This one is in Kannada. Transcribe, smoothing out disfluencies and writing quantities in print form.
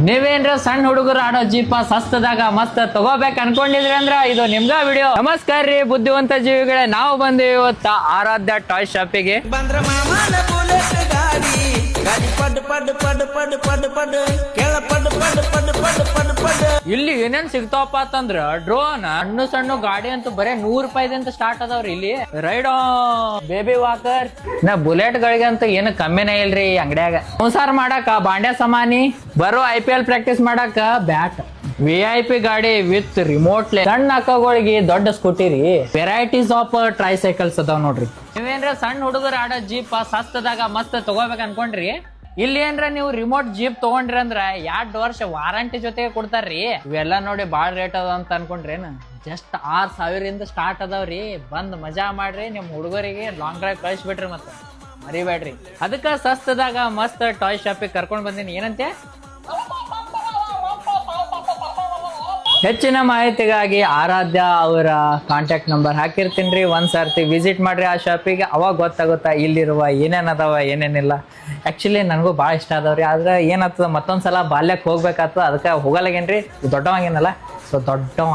ನೀವೇನ್ರ ಸಣ್ಣ ಹುಡುಗರು ಆಡೋ ಜೀಪ ಸಸ್ತದಾಗ ಮಸ್ತ್ ತಗೋಬೇಕು ಅನ್ಕೊಂಡಿದ್ರಿ ಅಂದ್ರ ಇದು ನಿಮ್ಗ ವಿಡಿಯೋ. ನಮಸ್ಕಾರ ರೀ ಬುದ್ಧಿವಂತ ಜೀವಿಗಳೇ, ನಾವು ಬಂದಿವಿ ಇವತ್ತ ಆರಾಧ್ಯ ಟಾಯ್ ಶಾಪಿಗೆ. ಬಂದ್ರ ಮಾಮನ ಬುಲೆಟ್ ಗಾಡಿ ಗಾಡಿ ಪಡ್ ಪಡ್ ಪಡ್ ಪಡ್ ಪಡ್ ಪಡ್ ಕೆಳ ಪಡ್ ಪಡ್ ಪಡ್ ಪಡ್ ಪಡ್ ಪಡ್. ಇಲ್ಲಿ ಏನೇನ್ ಸಿಗ್ತಾವಪ್ಪ ಅಂತಂದ್ರ ಡ್ರೋನ್, ಸಣ್ಣ ಸಣ್ಣ ಗಾಡಿ ಅಂತೂ ಬರೇ ₹100 ಸ್ಟಾರ್ಟ್ ಅದಾವ್ರಿ. ಇಲ್ಲಿ ರೈಡ್ ಬೇಬಿ ವಾಕರ್ ನಾ ಬುಲೆಟ್ ಗಳಿಗೆ ಅಂತ ಏನು ಕಮ್ಮಿನೇ ಇಲ್ರಿ ಅಂಗಡ್ಯಾಗ. ಸಂಸಾರ ಮಾಡಾಕ ಬಾಂಡ್ಯ ಸಾಮಾನಿ, ಬರೋ IPL ಪ್ರಾಕ್ಟೀಸ್ ಮಾಡಾಕ ಬ್ಯಾಟ್, VIP ಗಾಡಿ ವಿತ್ ರಿಮೋಟ್, ಸಣ್ಣ ಅಕ್ಕಗಳಿಗೆ ದೊಡ್ಡ ಸ್ಕೂಟಿ ರೀ, ವೆರೈಟೀಸ್ ಆಫ್ ಟ್ರೈ ಸೈಕಲ್ಸ್ ಅದಾವ್ ನೋಡ್ರಿ. ನೀವೇನ್ರ ಸಣ್ಣ ಹುಡುಗರು ಆಡೋ ಜೀಪ್ ಸಸ್ತದಾಗ ಮಸ್ತ್ ತಗೋಬೇಕು ಅನ್ಕೊಂಡ್ರಿ, ಇಲ್ಲಿ ಏನ್ರ ನೀವು ರಿಮೋಟ್ ಜೀಪ್ ತಗೊಂಡ್ರಿ ಅಂದ್ರ 2 ವರ್ಷ ವಾರಂಟಿ ಜೊತೆಗೆ ಕೊಡ್ತಾರ್ರಿ. ಇವೆಲ್ಲ ನೋಡಿ ಬಾಳ್ ರೇಟ್ ಅದ ಅಂತ ಅನ್ಕೊಂಡ್ರೇನ, ಜಸ್ಟ್ 6,000 ಸ್ಟಾರ್ಟ್ ಅದಾವ್ರಿ. ಬಂದ್ ಮಜಾ ಮಾಡ್ರಿ, ನಿಮ್ ಹುಡುಗರಿಗೆ ಲಾಂಗ್ ಡ್ರೈವ್ ಕಳಿಸ್ಬಿಟ್ರಿ, ಮತ್ತ ಮರಿಬೇಡ್ರಿ. ಅದಕ್ಕ ಸಸ್ತದಾಗ ಮಸ್ತ್ ಟಾಯ್ ಶಾಪಿಗೆ ಕರ್ಕೊಂಡ್ ಬಂದಿನಿ. ಏನಂತೆ? ಹೆಚ್ಚಿನ ಮಾಹಿತಿಗಾಗಿ ಆರಾಧ್ಯ ಅವರ ಕಾಂಟ್ಯಾಕ್ಟ್ ನಂಬರ್ ಹಾಕಿರ್ತೀನಿ. ಒಂದ್ಸರ್ತಿ ವಿಸಿಟ್ ಮಾಡ್ರಿ ಆ ಶಾಪಿಗೆ, ಅವಾಗ ಗೊತ್ತಾಗುತ್ತಾ ಇಲ್ಲಿರುವ ಏನೇನ್ ಅದಾವ ಏನೇನಿಲ್ಲ. ಆಕ್ಚುಲಿ ನನಗೂ ಭಾಳ ಇಷ್ಟ ಅದಾವ್ರಿ. ಆದ್ರೆ ಏನಾಗ್ತದ ಮತ್ತೊಂದ್ಸಲ ಬಾಲ್ಯಕ್ಕೆ ಹೋಗ್ಬೇಕಾಗ್ತದ, ಅದಕ್ಕೆ ಹೋಗಲ್ಲಾಗೇನ್ರಿ. ದೊಡ್ಡವಾಗೇನಲ್ಲ, ಸೊ ದೊಡ್ಡವ